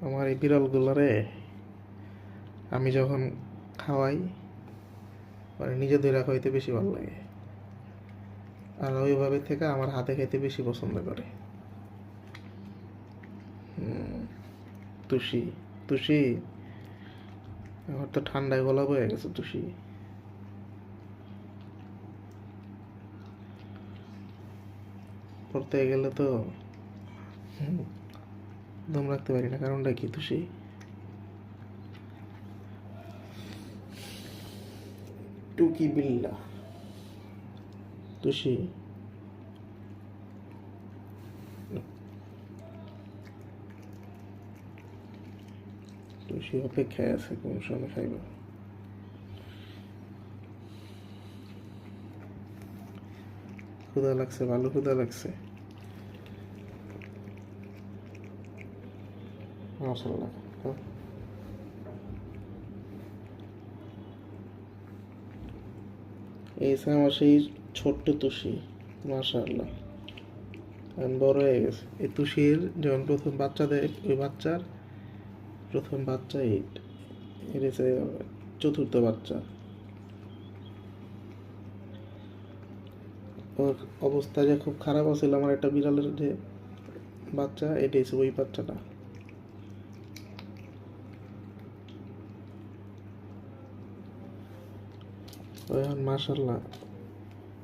আমার এই বিড়ালগুলোরে আমি যখন খাওয়াই মানে নিজে ধরে খাইতে বেশি ভালো লাগে, আর ওইভাবে থেকে আমার হাতে খাইতে বেশি পছন্দ করে। তুষি তুষি আমার তো ঠান্ডায় গলা বয়ে গেছে। তুষি পড়তে গেলে তো দম রাখতে পারি না। কারণটা কি? তুষি টুকি বিল্লা। তুষি তুষি অপেক্ষায় আছে কোন সময় খাইবা। ক্ষুধা লাগছে, ভালো ক্ষুধা লাগছে। মাশাআল্লাহ। এই আমার সেই ছোট্ট তুষি, মাশাআল্লাহ এখন বড় হয়ে গেছে। এই তুষির যখন প্রথম বাচ্চা দেয়, ওই বাচ্চার প্রথম বাচ্চা এর হচ্ছে চতুর্থ বাচ্চা। ওর অবস্থা যে খুব খারাপ আছিল, আমার একটা বিড়ালের যে বাচ্চা, এটা হচ্ছে ওই বাচ্চাটা। এখন মাশাআল্লাহ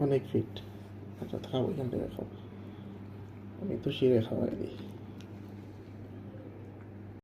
অনেক ফিট। আচ্ছা থাকো, এখান থেকে খাও, আমি তো শিরে খাওয়াই দিই।